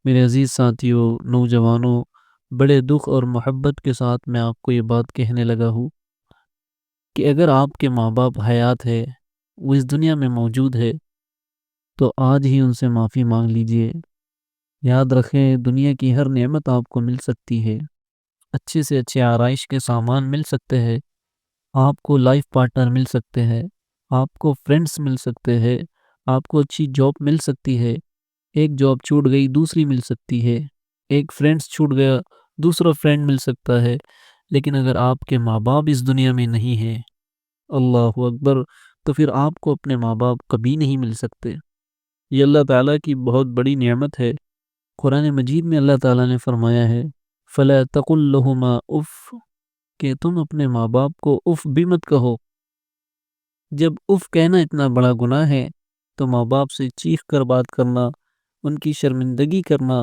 میرے عزیز ساتھیوں، نوجوانوں، بڑے دکھ اور محبت کے ساتھ میں آپ کو یہ بات کہنے لگا ہوں کہ اگر آپ کے ماں باپ حیات ہے، وہ اس دنیا میں موجود ہے، تو آج ہی ان سے معافی مانگ لیجئے۔ یاد رکھیں، دنیا کی ہر نعمت آپ کو مل سکتی ہے، اچھے سے اچھے آرائش کے سامان مل سکتے ہیں، آپ کو لائف پارٹنر مل سکتے ہیں، آپ کو فرینڈز مل سکتے ہیں، آپ کو اچھی جاب مل سکتی ہے، ایک جاب چھوٹ گئی دوسری مل سکتی ہے، ایک فرینڈز چھوٹ گیا دوسرا فرینڈ مل سکتا ہے، لیکن اگر آپ کے ماں باپ اس دنیا میں نہیں ہیں، اللہ اکبر، تو پھر آپ کو اپنے ماں باپ کبھی نہیں مل سکتے۔ یہ اللہ تعالیٰ کی بہت بڑی نعمت ہے۔ قرآن مجید میں اللہ تعالیٰ نے فرمایا ہے فَلَا تَقُلْ لَهُمَا اف، کہ تم اپنے ماں باپ کو اف بھی مت کہو۔ جب اف کہنا اتنا بڑا گناہ ہے تو ماں باپ سے چیخ کر بات کرنا، ان کی شرمندگی کرنا،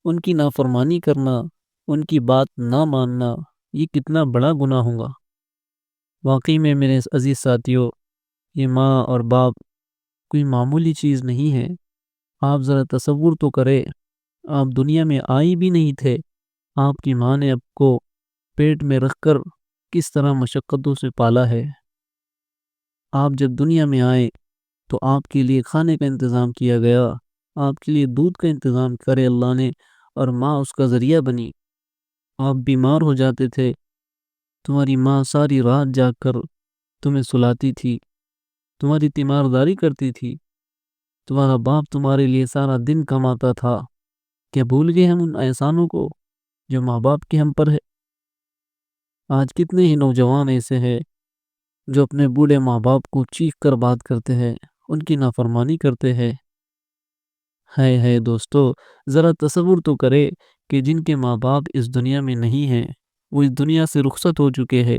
ان کی نافرمانی کرنا، ان کی بات نہ ماننا، یہ کتنا بڑا گناہ ہوگا۔ واقعی میں میرے عزیز ساتھیوں، یہ ماں اور باپ کوئی معمولی چیز نہیں ہے۔ آپ ذرا تصور تو کریں، آپ دنیا میں آئی بھی نہیں تھے، آپ کی ماں نے آپ کو پیٹ میں رکھ کر کس طرح مشقتوں سے پالا ہے۔ آپ جب دنیا میں آئے تو آپ کے لیے کھانے کا انتظام کیا گیا، آپ کے لیے دودھ کا انتظام کرے اللہ نے، اور ماں اس کا ذریعہ بنی۔ آپ بیمار ہو جاتے تھے، تمہاری ماں ساری رات جاگ کر تمہیں سلاتی تھی، تمہاری تیمارداری کرتی تھی، تمہارا باپ تمہارے لیے سارا دن کماتا تھا۔ کیا بھول گئے ہم ان احسانوں کو جو ماں باپ کے ہم پر ہے؟ آج کتنے ہی نوجوان ایسے ہیں جو اپنے بوڑھے ماں باپ کو چیخ کر بات کرتے ہیں، ان کی نافرمانی کرتے ہیں۔ ہے دوستو، ذرا تصور تو کرے کہ جن کے ماں باپ اس دنیا میں نہیں ہیں، وہ اس دنیا سے رخصت ہو چکے ہیں،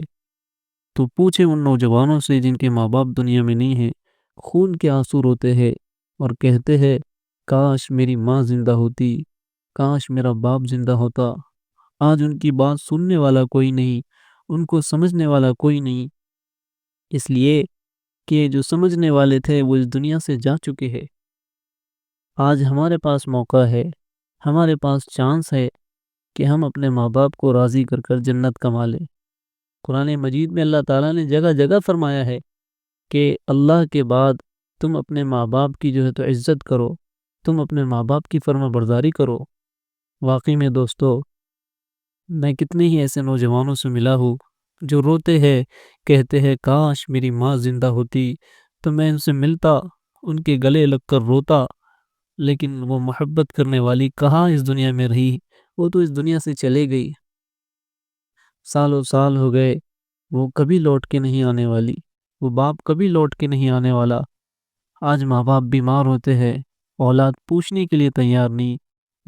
تو پوچھے ان نوجوانوں سے جن کے ماں باپ دنیا میں نہیں ہیں، خون کے آنسو روتے ہیں اور کہتے ہیں کاش میری ماں زندہ ہوتی، کاش میرا باپ زندہ ہوتا۔ آج ان کی بات سننے والا کوئی نہیں، ان کو سمجھنے والا کوئی نہیں، اس لیے کہ جو سمجھنے والے تھے وہ اس دنیا سے جا چکے ہیں۔ آج ہمارے پاس موقع ہے، ہمارے پاس چانس ہے کہ ہم اپنے ماں باپ کو راضی کر کر جنت کما لیں۔ قرآن مجید میں اللہ تعالیٰ نے جگہ جگہ فرمایا ہے کہ اللہ کے بعد تم اپنے ماں باپ کی جو ہے تو عزت کرو، تم اپنے ماں باپ کی فرما برداری کرو۔ واقعی میں دوستو، میں کتنے ہی ایسے نوجوانوں سے ملا ہوں جو روتے ہیں، کہتے ہیں کاش میری ماں زندہ ہوتی تو میں ان سے ملتا، ان کے گلے لگ کر روتا، لیکن وہ محبت کرنے والی کہاں اس دنیا میں رہی، وہ تو اس دنیا سے چلے گئی۔ سالوں سال ہو گئے، وہ کبھی لوٹ کے نہیں آنے والی، وہ باپ کبھی لوٹ کے نہیں آنے والا۔ آج ماں باپ بیمار ہوتے ہیں، اولاد پوچھنے کے لیے تیار نہیں،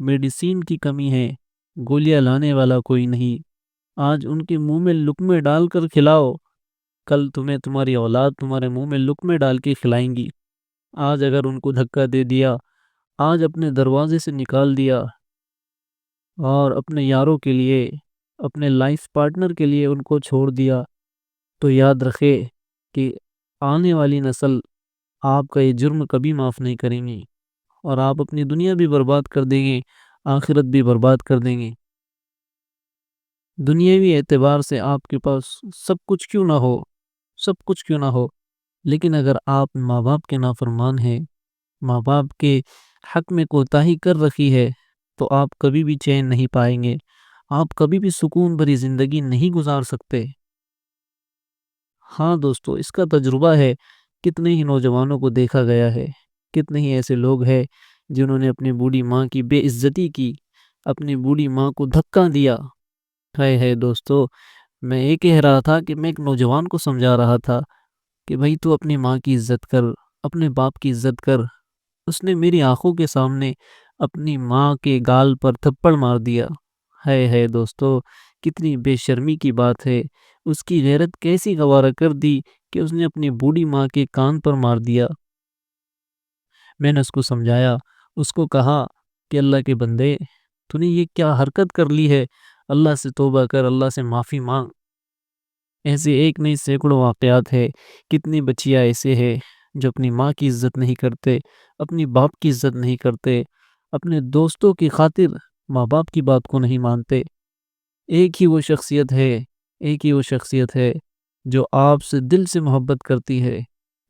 میڈیسین کی کمی ہے، گولیاں لانے والا کوئی نہیں۔ آج ان کے منہ میں لقمے ڈال کر کھلاؤ، کل تمہیں تمہاری اولاد تمہارے منہ میں لقمے ڈال کے کھلائیں گی۔ آج اگر ان کو دھکا دے دیا، آج اپنے دروازے سے نکال دیا اور اپنے یاروں کے لیے، اپنے لائف پارٹنر کے لیے ان کو چھوڑ دیا، تو یاد رکھے کہ آنے والی نسل آپ کا یہ جرم کبھی معاف نہیں کریں گی، اور آپ اپنی دنیا بھی برباد کر دیں گے، آخرت بھی برباد کر دیں گے۔ دنیاوی اعتبار سے آپ کے پاس سب کچھ کیوں نہ ہو، سب کچھ کیوں نہ ہو، لیکن اگر آپ ماں باپ کے نافرمان ہیں، ماں باپ کے حق میں کوتاہی کر رکھی ہے، تو آپ کبھی بھی چین نہیں پائیں گے، آپ کبھی بھی سکون بھری زندگی نہیں گزار سکتے۔ ہاں دوستو، اس کا تجربہ ہے، کتنے ہی نوجوانوں کو دیکھا گیا ہے، کتنے ہی ایسے لوگ ہیں جنہوں نے اپنی بوڑھی ماں کی بے عزتی کی، اپنی بوڑھی ماں کو دھکا دیا۔ ہے دوستو، میں یہ کہہ رہا تھا کہ میں ایک نوجوان کو سمجھا رہا تھا کہ بھائی تو اپنی ماں کی عزت کر، اپنے باپ کی عزت کر۔ اس نے میری آنکھوں کے سامنے اپنی ماں کے گال پر تھپڑ مار دیا۔ ہے دوستو، کتنی بے شرمی کی بات ہے، اس کی غیرت کیسی گوارا کر دی کہ اس نے اپنی بوڑھی ماں کے کان پر مار دیا۔ میں نے اس کو سمجھایا، اس کو کہا کہ اللہ کے بندے، تو نے یہ کیا حرکت کر لی ہے، اللہ سے توبہ کر، اللہ سے معافی مانگ۔ ایسے ایک نہیں سینکڑوں واقعات ہے، کتنی بچیاں ایسے ہیں جو اپنی ماں کی عزت نہیں کرتے، اپنی باپ کی عزت نہیں کرتے، اپنے دوستوں کی خاطر ماں باپ کی بات کو نہیں مانتے۔ ایک ہی وہ شخصیت ہے جو آپ سے دل سے محبت کرتی ہے۔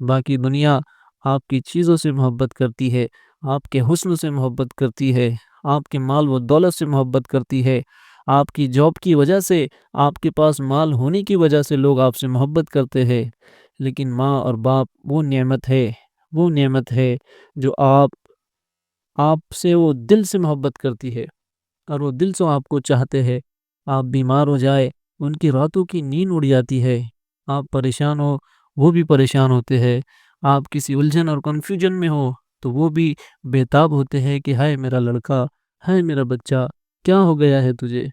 باقی دنیا آپ کی چیزوں سے محبت کرتی ہے، آپ کے حسن سے محبت کرتی ہے، آپ کے مال و دولت سے محبت کرتی ہے، آپ کی جاب کی وجہ سے، آپ کے پاس مال ہونے کی وجہ سے لوگ آپ سے محبت کرتے ہیں۔ لیکن ماں اور باپ وہ نعمت ہے جو آپ سے وہ دل سے محبت کرتی ہے، اور وہ دل سے آپ کو چاہتے ہیں۔ آپ بیمار ہو جائے، ان کی راتوں کی نیند اڑ جاتی ہے۔ آپ پریشان ہو، وہ بھی پریشان ہوتے ہیں۔ آپ کسی الجھن اور کنفیوژن میں ہو تو وہ بھی بےتاب ہوتے ہیں کہ ہائے میرا لڑکا، ہائے میرا بچہ، کیا ہو گیا ہے تجھے؟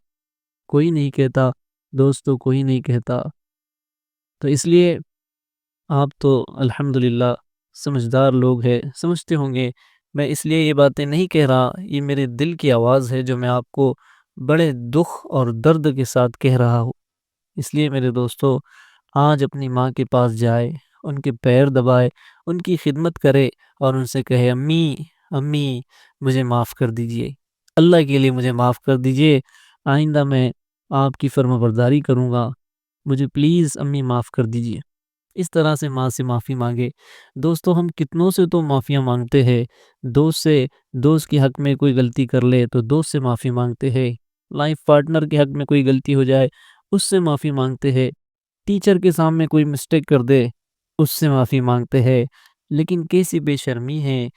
کوئی نہیں کہتا، دوستو کوئی نہیں کہتا۔ تو اس لیے آپ تو الحمدللہ سمجھدار لوگ ہیں، سمجھتے ہوں گے۔ میں اس لیے یہ باتیں نہیں کہہ رہا، یہ میرے دل کی آواز ہے جو میں آپ کو بڑے دکھ اور درد کے ساتھ کہہ رہا ہوں۔ اس لیے میرے دوستو، آج اپنی ماں کے پاس جائے، ان کے پیر دبائے، ان کی خدمت کرے اور ان سے کہے امی مجھے معاف کر دیجئے، اللہ کے لیے مجھے معاف کر دیجئے، آئندہ میں آپ کی فرما برداری کروں گا، مجھے پلیز امی معاف کر دیجئے۔ اس طرح سے ماں سے معافی مانگے۔ دوستو، ہم کتنوں سے تو معافیاں مانگتے ہیں۔ دوست کے حق میں کوئی غلطی کر لے تو دوست سے معافی مانگتے ہیں۔ لائف پارٹنر کے حق میں کوئی غلطی ہو جائے اس سے معافی مانگتے ہیں۔ ٹیچر کے سامنے کوئی مسٹیک کر دے اس سے معافی مانگتے ہیں۔ لیکن کیسی بے شرمی ہے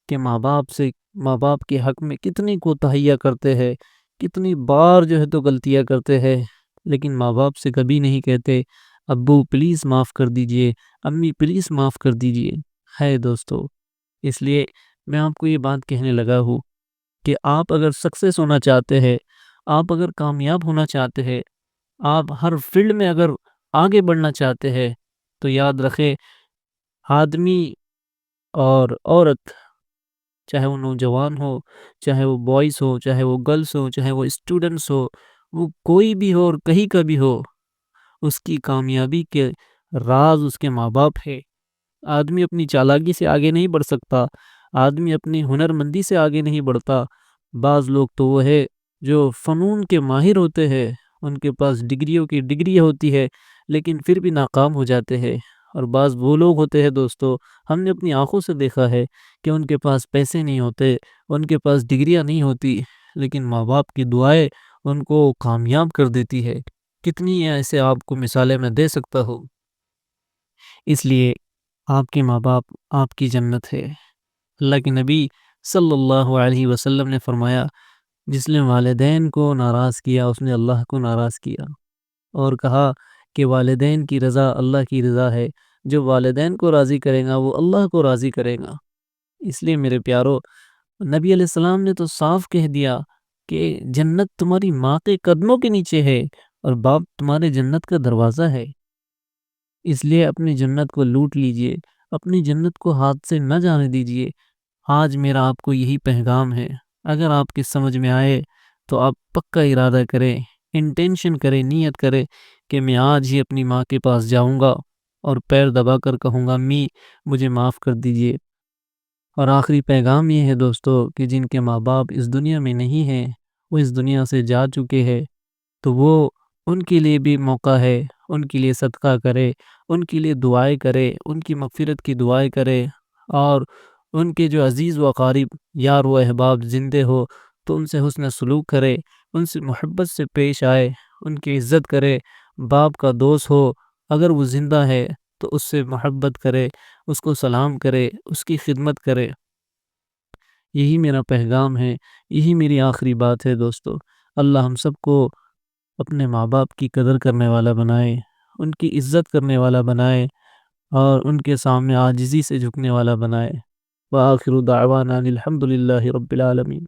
کہ ماں باپ کے حق میں کتنی کوتاہیاں کرتے ہیں، کتنی بار جو ہے تو غلطیاں کرتے ہیں، لیکن ماں باپ سے کبھی نہیں کہتے ابو پلیز معاف کر دیجئے، امی پلیز معاف کر دیجئے۔ ہے دوستو، اس لیے میں آپ کو یہ بات کہنے لگا ہوں کہ آپ اگر سکسیس ہونا چاہتے ہیں، آپ اگر کامیاب ہونا چاہتے ہیں، آپ ہر فیلڈ میں اگر آگے بڑھنا چاہتے ہیں، تو یاد رکھیں، آدمی اور عورت، چاہے وہ نوجوان ہو، چاہے وہ بوائز ہو، چاہے وہ گرلز ہو، چاہے وہ اسٹوڈنٹس ہو، وہ کوئی بھی ہو اور کہیں کا بھی ہو، اس کی کامیابی کے راز اس کے ماں باپ ہے۔ آدمی اپنی چالاکی سے آگے نہیں بڑھ سکتا، آدمی اپنی ہنرمندی سے آگے نہیں بڑھتا۔ بعض لوگ تو وہ ہے جو فنون کے ماہر ہوتے ہیں، ان کے پاس ڈگریوں کی ڈگری ہوتی ہے، لیکن پھر بھی ناکام ہو جاتے ہیں۔ اور بعض وہ لوگ ہوتے ہیں دوستو، ہم نے اپنی آنکھوں سے دیکھا ہے کہ ان کے پاس پیسے نہیں ہوتے، ان کے پاس ڈگریاں نہیں ہوتی، لیکن ماں باپ کی دعائیں ان کو کامیاب کر دیتی ہے۔ کتنی ایسے آپ کو مثالیں میں دے سکتا ہوں۔ اس لیے آپ کے ماں باپ آپ کی جنت ہے۔ اللہ کے نبی صلی اللہ علیہ وسلم نے فرمایا، جس نے والدین کو ناراض کیا اس نے اللہ کو ناراض کیا، اور کہا کہ والدین کی رضا اللہ کی رضا ہے، جو والدین کو راضی کرے گا وہ اللہ کو راضی کرے گا۔ اس لیے میرے پیارو، نبی علیہ السلام نے تو صاف کہہ دیا کہ جنت تمہاری ماں کے قدموں کے نیچے ہے اور باپ تمہارے جنت کا دروازہ ہے۔ اس لیے اپنی جنت کو لوٹ لیجئے، اپنی جنت کو ہاتھ سے نہ جانے دیجئے۔ آج میرا آپ کو یہی پیغام ہے۔ اگر آپ کی سمجھ میں آئے تو آپ پکا ارادہ کریں، انٹینشن کریں، نیت کریں کہ میں آج ہی اپنی ماں کے پاس جاؤں گا اور پیر دبا کر کہوں گا امی مجھے معاف کر دیجئے۔ اور آخری پیغام یہ ہے دوستو کہ جن کے ماں باپ اس دنیا میں نہیں ہیں، وہ اس دنیا سے جا چکے ہیں، تو وہ ان کے لیے بھی موقع ہے، ان کے لیے صدقہ کرے، ان کے لیے دعائیں کرے، ان کی مغفرت کی دعائیں کرے، اور ان کے جو عزیز و اقارب یار و احباب زندے ہو تو ان سے حسن سلوک کرے، ان سے محبت سے پیش آئے، ان کی عزت کرے۔ باپ کا دوست ہو اگر وہ زندہ ہے تو اس سے محبت کرے، اس کو سلام کرے، اس کی خدمت کرے۔ یہی میرا پیغام ہے، یہی میری آخری بات ہے دوستو۔ اللہ ہم سب کو اپنے ماں باپ کی قدر کرنے والا بنائے، ان کی عزت کرنے والا بنائے، اور ان کے سامنے عاجزی سے جھکنے والا بنائے۔ وآخر دعوانا الحمدللہ رب العالمین۔